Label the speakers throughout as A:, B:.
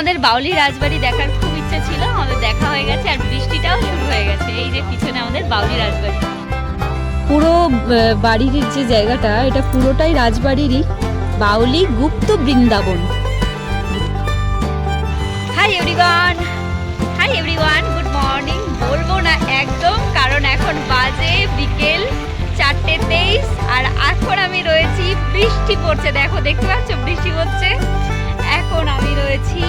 A: আমাদের বাউলি রাজবাড়ি দেখার খুব ইচ্ছা ছিল, আমাদের দেখা হয়ে গেছে আর বৃষ্টিটাও শুরু হয়ে গেছে। এই যে পিছনে আমাদের বাউলি রাজবাড়ি। পুরো বাড়ির যে জায়গাটা এটা পুরোটাই রাজবাড়িরই, Baoli Gupt Vrindavan. Hi everyone, good morning বলবো না একদম, কারণ এখন বাজে বিকেল 4:23 আর এখন আমি রয়েছি, বৃষ্টি পড়ছে। দেখতে পাচ্ছ বৃষ্টি পড়ছে। এখন আমি রয়েছি,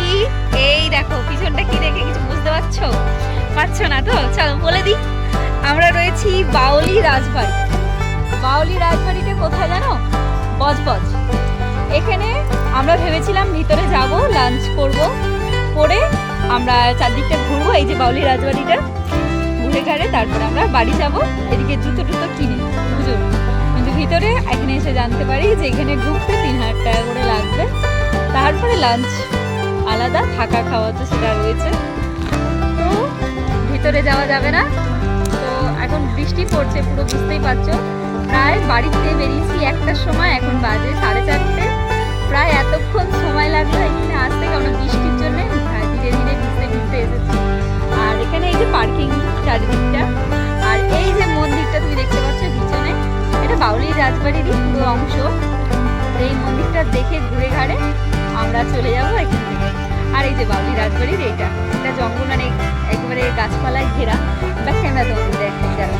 A: এই দেখো পিছনটা কি দেখে কিছু বুঝতে পারছো না তো? চলো বলে দিই, আমরা রয়েছি বাউলি রাজবাড়ি। বাউলি রাজবাড়িটা কোথায় জানো? বজবজ। এখানে আমরা ভেবেছিলাম ভিতরে যাব, লাঞ্চ করে আমরা চারদিকটা ঘুরবো। এই যে বাউলি রাজবাড়িটা ঘুরে ঘাড়ে তারপরে আমরা বাড়ি যাব, এদিকে জুতো কিনে পুজোর। কিন্তু ভিতরে এখানে এসে জানতে পারি যে এখানে ঢুকতে 3000 টাকা করে লাগবে, তারপরে লাঞ্চ আলাদা, থাকা খাওয়া তো সেটা রয়েছে। তো ভিতরে যাওয়া যাবে না। তো এখন বৃষ্টি পড়ছে, পুরো বুঝতেই পারছো। প্রায় বাড়িতে বেরিয়েছি 1টার সময়, এখন বাজে 4:30। প্রায় এতক্ষণ সময় লাগলো এখানে আসতে, কারণ বৃষ্টির জন্য ধীরে ধীরে ভিজতে এসেছি। আর এখানে এই যে পার্কিং চারিদিকটা, আর এই যে মন্দিরটা তুমি দেখতে পাচ্ছ পিছনে, এটা বাউলি রাজবাড়িরই পুরো অংশ। এই মন্দিরটা দেখে ঘুরে ঘাড়ে আমরা চলে যাবো এখান থেকে। আর এই যে বাউলি রাজবাড়ির এটা জঙ্গল, মানে একেবারে গাছপালায় ঘেরা। ক্যামেরা তোমাদের দেখেন যারা।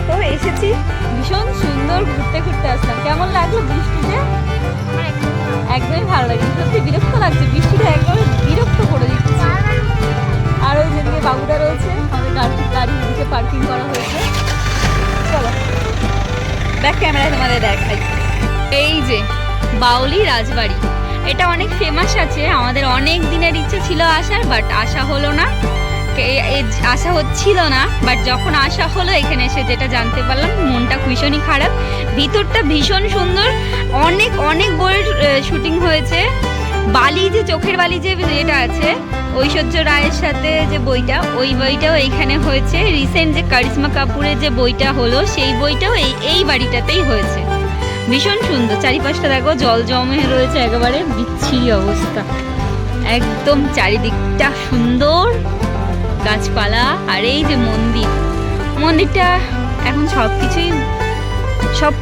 A: তো এসেছি, ভীষণ সুন্দর ঘুরতে আসলাম। কেমন লাগলো বৃষ্টিতে? একদমই ভালো লাগে, সত্যি বিরক্ত লাগছে, বৃষ্টিটা একবারে বিরক্ত করে দিচ্ছে। আর ওই যেদিকে বাবুটা রয়েছে, আমাদের গাড়ি দিকে পার্কিং করা হয়েছে। চলো ব্যাক ক্যামেরায় তোমাদের দেখাই। এই যে বাউলি রাজবাড়ি, এটা অনেক ফেমাস আছে, আমাদের অনেক দিনের ইচ্ছে ছিল আসার, বাট আসা হলো না, আসা হচ্ছিল না। বাট যখন আসা হলো এখানে এসে যেটা জানতে পারলাম, মনটা ভীষণই খারাপ। ভিতরটা ভীষণ সুন্দর, অনেক বইয়ের শুটিং হয়েছে। বালি, যে চোখের বালি যে যেটা আছে, ঐশ্বর্য রায়ের সাথে যে বইটা, ওই বইটাও এইখানে হয়েছে। রিসেন্ট যে কারিশ্মা কাপুরের যে বইটা হলো, সেই বইটাও এই বাড়িটাতেই হয়েছে। ভীষণ সুন্দর, চারিপাশটা দেখো জল জমে রয়েছে, একেবারে বিচ্ছিরি অবস্থা। একদম চারিদিকটা সুন্দর গাছপালা। আর এই যে মন্দিরটা এখন সব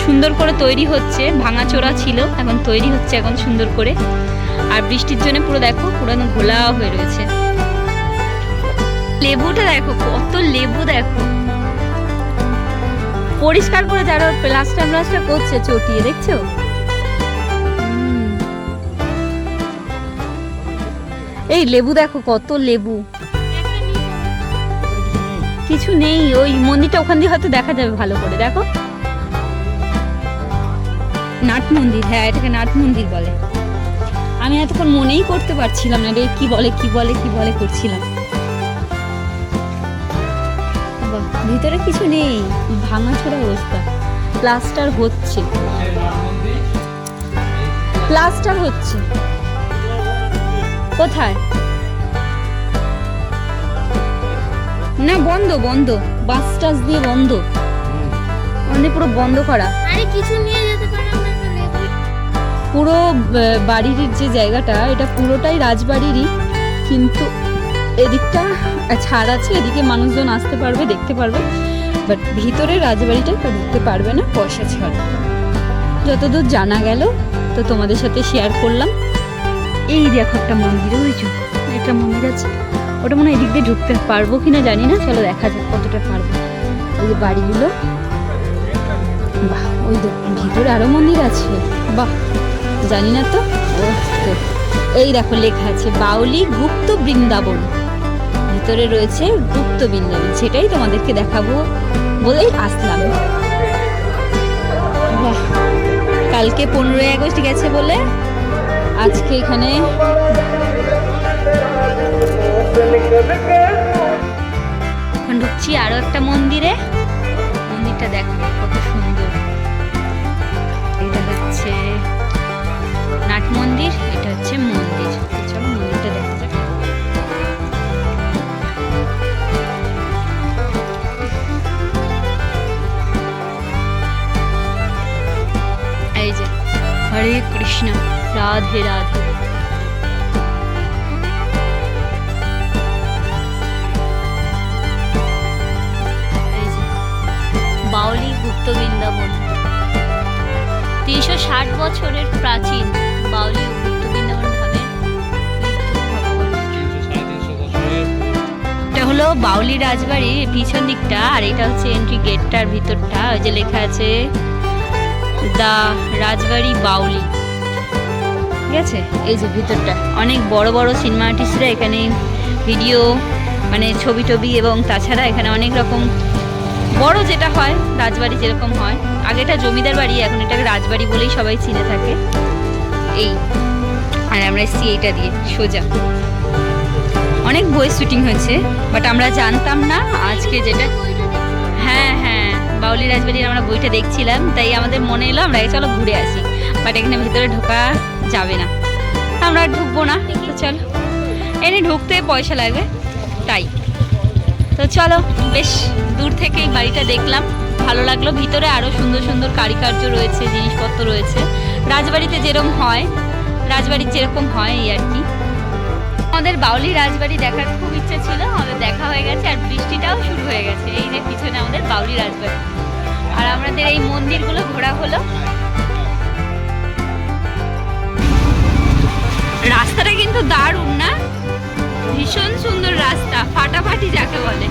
A: সুন্দর করে তৈরি হচ্ছে, ভাঙাচোরা ছিল, এখন তৈরি হচ্ছে এখন সুন্দর করে। আর বৃষ্টির জন্য পুরো দেখো, পুরো ঘোলা হয়ে রয়েছে। লেবুটা দেখো, কত লেবু দেখো, পরিষ্কার করে যারা প্লাস্টার করছে চটিয়ে, দেখছো? এই লেবু দেখো, কত লেবু। কিছু নেই, ওই মন্দিরটা ওখান দিয়ে হয়তো দেখা যাবে ভালো করে। দেখো, নাট মন্দির, হ্যাঁ এটাকে নাট মন্দির বলে। আমি এতক্ষণ মনেই করতে পারছিলাম না রে, কি বলে করছিলাম। ভিতরে কিছু নেই, ভাঙাচোরা অবস্থা। প্লাস্টার হচ্ছে। কোথায়? না, বন্ধ, বাস টাস দিয়ে বন্ধ, পুরো বন্ধ করা।
B: আরে কিছু নিয়ে যেতে পারো না।
A: পুরো বাড়ির যে জায়গাটা, এটা পুরোটাই রাজবাড়িরই, কিন্তু এদিকটা ছাড় আছে, এদিকে মানুষজন আসতে পারবে, দেখতে পারবে, বাট ভিতরে রাজবাড়িটা ঢুকতে পারবে না পয়সা ছাড়া, যতদূর জানা গেল। তো তোমাদের সাথে শেয়ার করলাম। এই দেখো একটা মন্দির, ওই যে একটা মন্দির আছে, ওটা মনে হয় এদিক দিয়ে ঢুকতে পারবো কিনা জানি না, চলো দেখা যাক কতটা পারবো। ওই যে বাড়িগুলো, বাহ, ওই ভিতরে আরো মন্দির আছে, বাহ, জানি না তো। তো এই দেখো লেখা আছে বাউলি গুপ্ত বৃন্দাবন, ভিতরে রয়েছে গুপ্ত বৃন্দাবন, সেটাই তোমাদেরকে দেখাবো বলেই আসলাম। বাহ, কালকে 15ই আগস্ট গেছে বলে আজকে এখানে ঢুকছি আরো একটা মন্দিরে। মন্দিরটা দেখো কত সুন্দর। এটা হচ্ছে নাট মন্দির, এটা হচ্ছে মন্দির। চলো মন্দিরটা দেখা যাক। এই যে হরে কৃষ্ণ, রাধে রাধে। বছরের প্রাচীন বাউলি ও গুপ্ত বৃন্দাবন ধামের ভগবান। এটা হলো বাউলি রাজবাড়ির পিছন দিকটা, আর এটা হচ্ছে এন্ট্রি গেটটার ভিতরটা। ওই যে লেখা আছে দা রাজবাড়ি বাউলি, ঠিক আছে। এই যে ভিতরটা অনেক বড় বড় সিনেমা আর্টিস্টরা এখানে ভিডিও মানে ছবি টবি, এবং তাছাড়া এখানে অনেক রকম বড় যেটা হয় রাজবাড়ি যেরকম হয়। আগে এটা জমিদার বাড়ি, এখন এটাকে রাজবাড়ি বলেই সবাই চিনে থাকে। এই আর আমরা এসছি এইটা দিয়ে সোজা। অনেক বই শুটিং হয়েছে, বাট আমরা জানতাম না আজকে যেটা। হ্যাঁ হ্যাঁ, বাউলি রাজবাড়ির আমরা বইটা দেখছিলাম, তাই আমাদের মনে এলো আমরা চলো ঘুরে আসি। বাট এখানে ভিতরে ঢোকা যাবে না, আমরা ঢুকবো না। তো চলো, এনে ঢুকতে পয়সা লাগবে, তাই তো চলো। বেশ দূর থেকে এই বাড়িটা দেখলাম, ভালো লাগলো। ভিতরে আরও সুন্দর সুন্দর কারুকার্য রয়েছে, জিনিসপত্র রয়েছে, রাজবাড়িতে যেরকম হয়, রাজবাড়ির যেরকম হয় এই আর কি। আমাদের বাউলি রাজবাড়ি দেখার খুব ইচ্ছা ছিল, আমাদের দেখা হয়ে গেছে, আর বৃষ্টিটাও শুরু হয়ে গেছে। এই যে পিছনে আমাদের বাউলি রাজবাড়ি, আর আমাদের এই মন্দিরগুলো ঘোরা হলো। রাস্তাটা কিন্তু দারুণ না, ভীষণ সুন্দর রাস্তা, ফাটাফাটি যাকে বলে।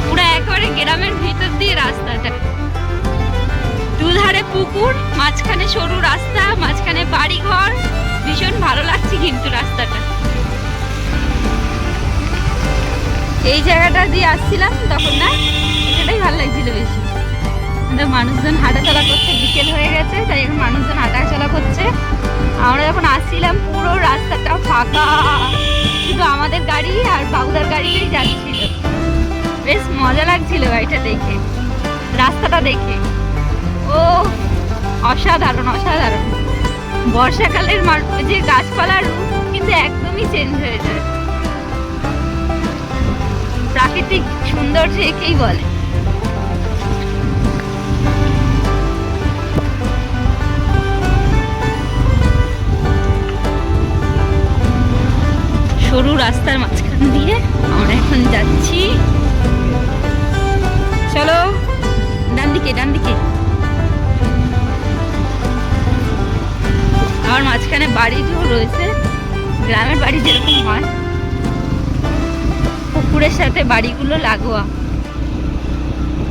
A: পুরো একেবারে গ্রামের ভিতর দিয়ে রাস্তাটা, দুধারে পুকুর, মাঝখানে সরু রাস্তা, মাঝখানে বাড়ি ঘর, ভীষণ ভালো লাগছে কিন্তু রাস্তাটা। এই জায়গাটা দিয়ে আসছিলাম তখন না, এটাই ভালো লাগছিল বেশি। মানুষজন হাঁটাচলা করছে, বিকেল হয়ে গেছে তাই এখন মানুষজন হাঁটাচলা করছে। আমরা যখন আসছিলাম পুরো রাস্তাটা ফাঁকা, শুধু আমাদের গাড়ি আর বাবুদার গাড়িটাই যাচ্ছিল। বেশ মজা লাগছিল গাড়িটা দেখে, রাস্তাটা দেখে। ও অসাধারণ অসাধারণ। বর্ষাকালের যে গাছপালার রূপ কিন্তু একদমই চেঞ্জ হয়ে যায়, প্রাকৃতিক সৌন্দর্য একেই বলে। সরু রাস্তার মাঝখান দিয়ে আমরা এখন যাচ্ছি। চলো ডান দিকে, ডান দিকে। আমার মাঝখানে বাড়িও রয়েছে, গ্রামের বাড়ি যেরকম হয়, পুকুরের সাথে বাড়িগুলো লাগোয়া।